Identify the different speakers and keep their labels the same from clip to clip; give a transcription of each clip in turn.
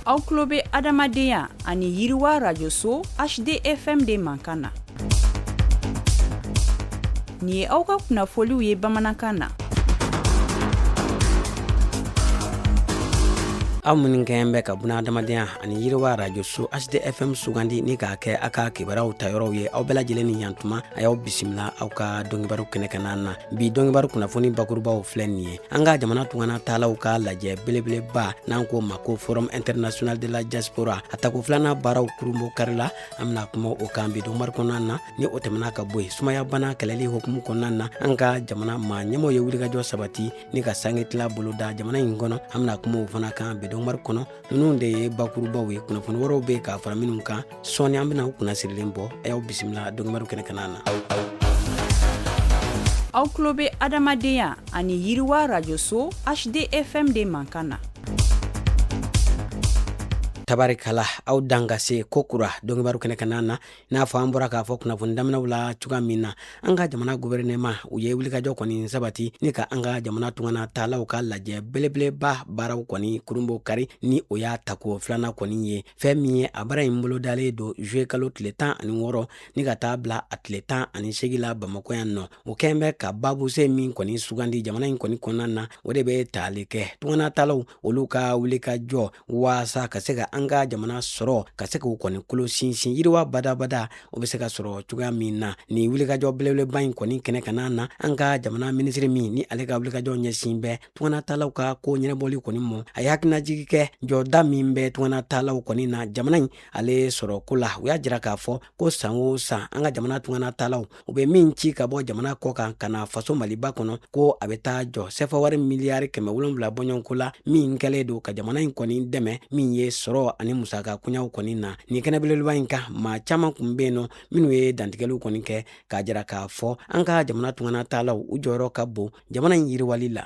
Speaker 1: Aw tulo bɛ adamadenya ani yiriwa radio so HDFM de mankan na. Nin ye aw ka kunnafoliw ye bamanankan na.
Speaker 2: Aw minnu kɛn bɛ ka buna adamadenya ani yiriwa radio so HDFM sugandi ni k'a kɛ a ka kibaruyaw ta yɔrɔw ye. Aw bɛɛ lajɛlen ni yantuma a y'aw bisimila aw ka dɔnkibaru kɛnɛ na. Bi dɔnkibaru kunnafoni bakurubaw filɛ nin ye. An ka jamana tungana taalaw ka lajɛ belebeleba n'an ko ma ko Forum International de la Diaspora a tako filanan baaraw kurunbɔ kari la. An bɛna kuma o kan bi dɔnkibaru kɔnɔna na ni o tɛmɛna ka bɔ yen. Sumaya bana kɛlɛli hokumu kɔnɔna na an ka jamana maa ɲɛmɔgɔw ye wulikajɔ sabati ni ka sange tila boloda jamana in kɔnɔ. An bɛna kuma o fana kan bi dɔnkibaru kɔnɔ. Ninnu de ye bakurubaw ye. Kunnafoni wɛrɛw bɛ k'a fara minnu kan sɔɔni an bɛna kunna sirilen bɔ. A y'aw bisimila dɔnkibaru kɛnɛ na.
Speaker 1: Aw tulo bɛ adamadenya ani yiriwa radio so HDFM de mankan na.
Speaker 2: Tabarikala aw danga se kokura dɔnkibaru kɛnɛ na n'a fɔ an bɔra k'a fɔ kunnafoni daminɛw la cogoya min na an ka jamana gouvernement u ye wulikajɔ kɔni sabati ni ka an ka jamana tungana taalaw ka lajɛ belebeleba baaraw kɔni kurunbɔ kari ni o y'a tako filanan kɔni ye. Fɛn min ye a baara in bolo dalen don juillet kalo tile 16 ni ka taa bila a tile 18 la Bamakɔ yan nɔ. O kɛn bɛ ka babuse min kɔni sugandi jamana in kɔni kɔnɔna na o de bɛ tali kɛ tungana taalaw olu ka wulikajɔ waasa ka se ka an ka jamana sɔrɔ ka se k'u kɔni kolo sinsin yiriwa badabada o bɛ se ka sɔrɔ cogoya min na. Ni wulikajɔ belebeleba in kɔni kɛnɛ na an ka jamana minisiri min ni ale ka wulikajɔ ɲɛsin bɛ tungana taalaw ka ko ɲɛnabɔli kɔni mɔ. A ye hakilinajigi kɛ jɔda min bɛ tungana taalaw kɔni na jamana in ale sɔrɔ ko la. U y'a jira k'a fɔ ko san o san an ka jamana tungana taalaw u bɛ min ci ka bɔ jamana kɔ kan ka na faso Maliba kɔnɔ ko a bɛ taa jɔ CFA wari miliyari 700 bɔɲɔgɔnko la min kɛlen don ka jamana in kɔni dɛmɛ min ye sɔrɔ ani musaka kunyaw kɔni na. Ni kɛnɛ belebeleba in kan maa caman kun bɛ yen nɔ minnu ye dantigɛliw kɔni kɛ k'a jira k'a fɔ an ka jamana tungana taalaw u jɔyɔrɔ ka bon jamana in yiriwali la.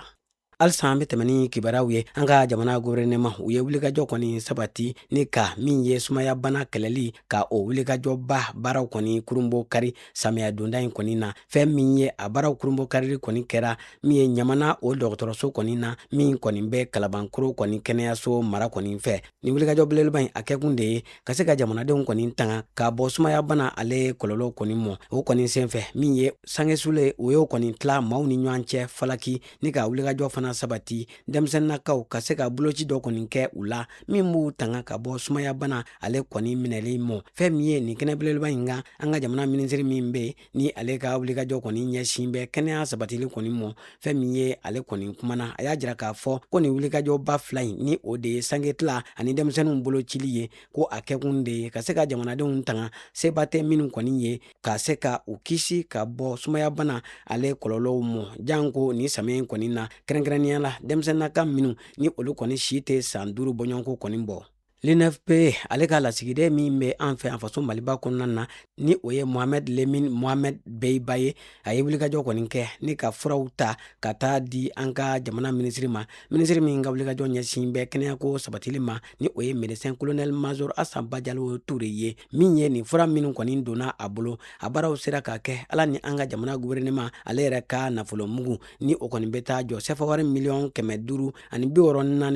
Speaker 2: Halisa an bɛ tɛmɛ ni kibaruyaw ye. An ka jamana gouvernement u ye wulikajɔ kɔni sabati ni ka min ye sumaya bana kɛlɛli ka o wulikajɔba baaraw kɔni kurunbɔ kari samiya donda in kɔni na. Fɛn min ye a baaraw kurunbɔ karili kɔni kɛra min ye ɲamana o dɔgɔtɔrɔso kɔni na min kɔni bɛ Kalabankoro kɔni kɛnɛyaso mara kɔni fɛ. Ni wulikajɔ belebeleba in a kɛkun de ye ka se ka jamanadenw kɔni tanga ka bɔ sumaya bana ale kɔlɔlɔ kɔni mɔ. O kɔni senfɛ min ye sangesule o y'o kɔni tila maaw ni ɲɔgɔn cɛ falaki ni ka wulikajɔ fana sabati denmisɛnninakaw ka se ka boloci dɔ kɔni kɛ u la min b'u tanga ka bɔ sumaya bana ale kɔni minɛli mɔ. Fɛn min ye nin kɛnɛ belebeleba in kan an ka jamana minisiri min bɛ ni ale ka wulikajɔ kɔni ɲɛsin bɛ kɛnɛya sabatili kɔni mɔ. Fɛn min ye ale kɔni kumana a y'a jira k'a fɔ ko nin wulikajɔba fila in ni o de ye sange tila ani denmisɛnninw bolocili ye ko a kɛkun de ye ka se ka jamanadenw tanga seba tɛ minnu kɔni ye ka se ka u kisi ka bɔ sumaya bana ale kɔlɔlɔw mɔ. Janko ni samiya in kɔni na kɛrɛnkɛrɛnnenya la denmisɛnninaka minnu ni olu kɔni si tɛ san 5 bɔɲɔgɔnko kɔni bɔ. L'INFP ale ka lasigiden min bɛ an fɛ yan faso Maliba kɔnɔna na ni o ye Mohamed Lemin Mohamed Beyiba ye. A ye wulikajɔ kɔni kɛ ni ka furaw ta ka taa di an ka jamana minisiri ma. Minisiri min ka wulikajɔ ɲɛsin bɛ kɛnɛyako sabatili ma ni o ye médecin colonel major Asan Bajalo Ture ye min ye nin fura minnu kɔni donna a bolo a baaraw sera ka kɛ ala ni an ka jamana gouvernement ale yɛrɛ ka nafolo mugu ni o kɔni bɛ taa jɔ CFA wari miliyɔn 564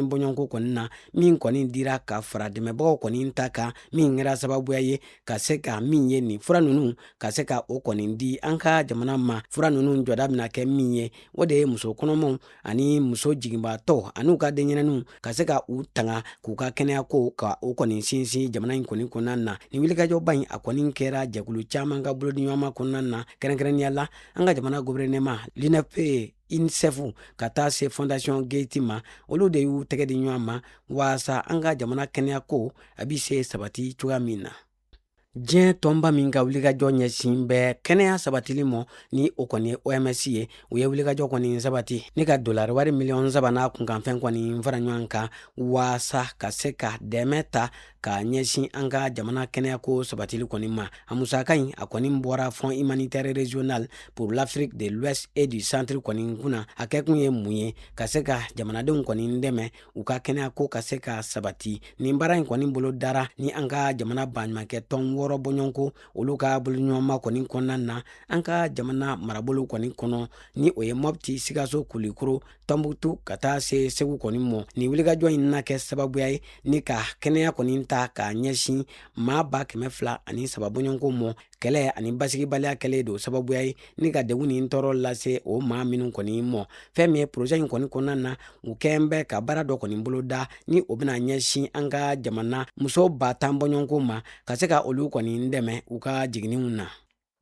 Speaker 2: bɔɲɔgɔnko kɔni na min kɔni dira ka fara dɛmɛbagaw kɔni ta kan min kɛra sababuya ye ka se ka min ye nin fura ninnu ka se ka o kɔni di an ka jamana ma. Fura ninnu jɔda bɛna kɛ min ye o de ye muso kɔnɔmaw ani muso jiginbaatɔ ani u ka denɲɛrɛninw ka se ka u tanga k'u ka kɛnɛyako ka o kɔni sinsin jamana in kɔni kɔnɔna na. Ni wulikajɔba in a kɔni kɛra jɛkulu caman ka bolodiɲɔgɔnma kɔnɔna na kɛrɛnkɛrɛnnenya la an ka jamana gouvernement l'INFP UNICEF ka taa se Fondation Gates ma olu de y'u tɛgɛ di ɲɔgɔn ma waasa an ka jamana kɛnɛyako a bi se sabati cogoya min na. Diɲɛ tɔnba min ka wulikajɔ ɲɛsin bɛ kɛnɛya sabatili mɔ ni o kɔni ye OMS ye. U ye wulikajɔ kɔni sabati ni ka dolari wari miliyɔn 3 n'a kunkanfɛn kɔni fara ɲɔgɔn kan waasa ka se ka dɛmɛ ta ka ɲɛsin an ka jamana kɛnɛyako sabatili kɔni ma. A musaka in a kɔni bɔra Fonds humanitaire régional pour l'Afrique de l'Ouest et du Centre kɔni kunna. A kɛkun ye mun ye ka se ka jamanadenw kɔni dɛmɛ u ka kɛnɛyako ka se ka sabati. Nin baara in kɔni bolo dara ni an ka jamana baɲumankɛ tɔn wɔɔrɔ bɔɲɔgɔnko olu ka boloɲɔgɔnma kɔni kɔnɔna na an ka jamana marabolo kɔni kɔnɔ ni o ye Mopti, Sikaso, Kulikoro, Tɔnbukutu ka taa se Segu kɔni mɔ. Ni wulikajɔ in na kɛ sababuya ye ni ka kɛnɛya kɔni ta k'a ɲɛsin maa 200,003 bɔɲɔgɔnko mɔ. Kɛlɛ ani basigibaliya kɛlen don sababuya ye ni ka degun ni tɔɔrɔ lase o maa minnu kɔni mɔ. Fɛn min ye projet in kɔni kɔnɔna na u kɛn bɛ ka baara dɔ kɔni bolo da ni o bɛna ɲɛsin an ka jamana muso 10,000 bɔɲɔgɔnko ma ka se ka olu kɔni dɛmɛ u ka jiginniw na.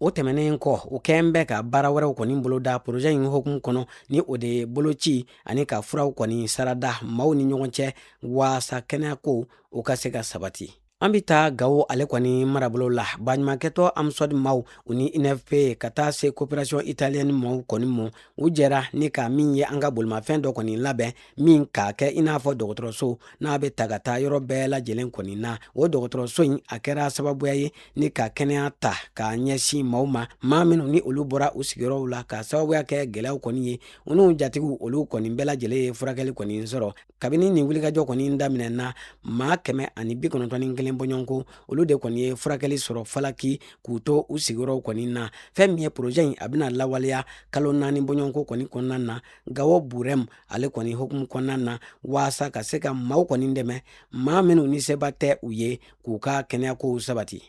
Speaker 2: O tɛmɛnen kɔ u kɛn bɛ ka baara wɛrɛw kɔni bolo da projet in hokumu kɔnɔ ni o de ye boloci ani ka furaw kɔni sarada maaw ni ɲɔgɔn cɛ waasa kɛnɛyako o ka se ka sabati. An bɛ taa Gawo ale kɔni marabolo la baɲumankɛtɔ Amsod maaw u ni INFP ka taa se coopération italienne maaw kɔni mɔ u jɛra ni ka min ye an ka bolimafɛn dɔ kɔni labɛn min k'a kɛ i n'a fɔ dɔgɔtɔrɔso n'a bɛ ta ka taa yɔrɔ bɛɛ lajɛlen kɔni na. O dɔgɔtɔrɔso in a kɛra sababuya ye ni ka kɛnɛya ta k'a ɲɛsin maaw ma maa minnu ni olu bɔra u sigiyɔrɔw la ka sababuya kɛ gɛlɛyaw kɔni ye u n'u jatigiw olu kɔni bɛɛ lajɛlen ye furakɛli kɔni sɔrɔ. Kabini nin wulikajɔ kɔni daminɛ na maa 191 bɔɲɔgɔnko olu de kɔni ye furakɛli sɔrɔ falaki k'u to u sigiyɔrɔw kɔni na. Fɛn min ye projet in a bɛna lawaleya kalo 4 bɔɲɔgɔnko kɔni kɔnɔna na Gawo Burem ale kɔni hokumu kɔnɔna na waasa ka se ka maaw kɔni dɛmɛ maa minnu ni seba tɛ u ye k'u ka kɛnɛyakow sabati.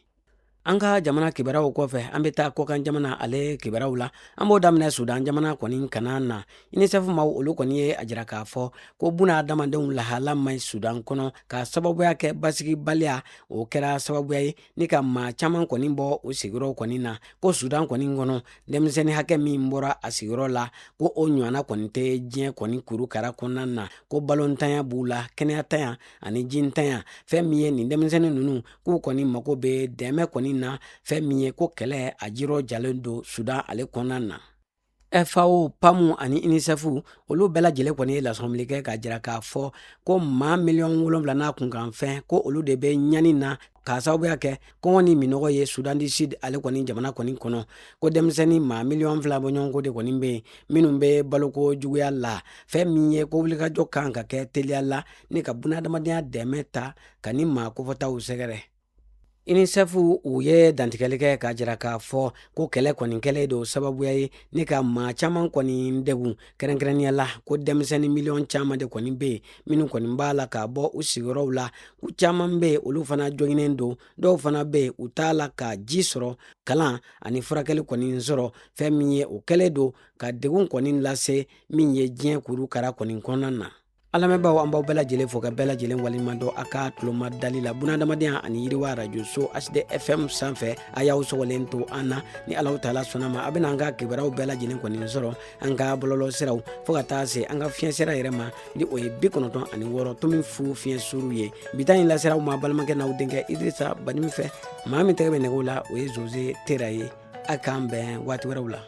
Speaker 2: An ka jamana kibaruyaw kɔfɛ an bɛ taa kɔkan jamana ale kibaruyaw la an b'o daminɛ Sudan jamana kɔni kana na. UNICEF maaw olu kɔni ye a jira k'a fɔ ko buna adamadenw lahala man ɲi Sudan kɔnɔ ka sababuya kɛ basigibaliya o kɛra sababuya ye ni ka maa caman kɔni bɔ u sigiyɔrɔw kɔni na ko Sudan kɔni kɔnɔ denmisɛnnin hakɛ min bɔra a sigiyɔrɔ la ko o ɲɔgɔnna kɔni tɛ diɲɛ kɔni kurukara kɔnɔna na ko balɔntanya b'u la kɛnɛyatanya ani jintanya. Fɛn min ye nin denmisɛnnin ninnu k'u kɔni mago bɛ dɛmɛ kɔni na fɛn min ye ko kɛlɛ a jirɔ jalen don Sudan ale kɔnɔna na. FAO, PAMU ani UNICEF olu bɛɛ lajɛlen kɔni ye lasɔmili kɛ k'a jira k'a fɔ ko maa 7,000,000 n'a kunkan fɛn ko olu de bɛ ɲani na k'a sababuya kɛ kɔngɔ ni minɔgɔ ye Sudan du Sud ale kɔni jamana kɔni kɔnɔ ko denmisɛnnin maa 2,000,000 bɔɲɔgɔnko de kɔni bɛ yen minnu bɛ baloko juguya la. Fɛn min ye ko wulikajɔ kan ka kɛ teliya la ni ka bunadamadenya dɛmɛ ta ka ni maa kofɔtaw sɛgɛrɛ. UNICEF u ye dantigɛli kɛ k'a jira k'a fɔ ko kɛlɛ kɔni kɛlen don sababuya ye ni ka maa caman kɔni degun kɛrɛnkɛrɛnnenya la ko denmisɛnnin miliyɔn caman de kɔni bɛ yen minnu kɔni b'a la k'a bɔ u sigiyɔrɔw la u caman bɛ yen olu fana joginnen don dɔw fana bɛ yen u t'a la ka ji sɔrɔ kalan ani furakɛli kɔni sɔrɔ. Fɛn min ye o kɛlen don ka degun kɔni lase min ye diɲɛ kurukara kɔni kɔnɔna na. Alamɛbaw an b'aw bɛɛ lajɛlen fo ka bɛɛ lajɛlen waliɲuman dɔn a ka tuloma dali la bunadamadenya ani yiriwa radio so HDFM sanfɛ a y'aw sɔgɔlen to an na ni Alahu Taala sɔnna ma a bɛna an ka kibaruyaw bɛɛ lajɛlen kɔni sɔrɔ an ka bɔlɔlɔ siraw fo ka taa se an ka fiɲɛ sira yɛrɛ ma ni o ye 96 tomi fu fiɲɛ suru ye. Bi ta in laseraw ma balimakɛ n'aw denkɛ Idrissa Badimi fɛ maa min tɛgɛ bɛ nɛgɛw la o ye Jose Tera ye. A k'an bɛn waati wɛrɛw la.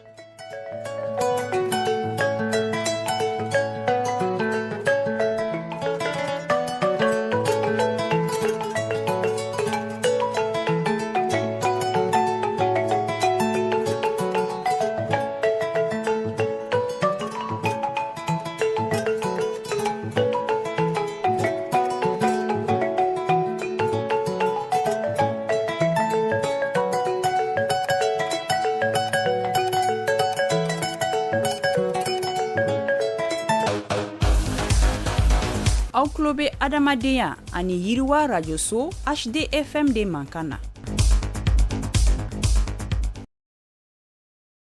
Speaker 1: Aw tulo bɛ adamadenya ani yiriwa radio so HDFM de mankan na.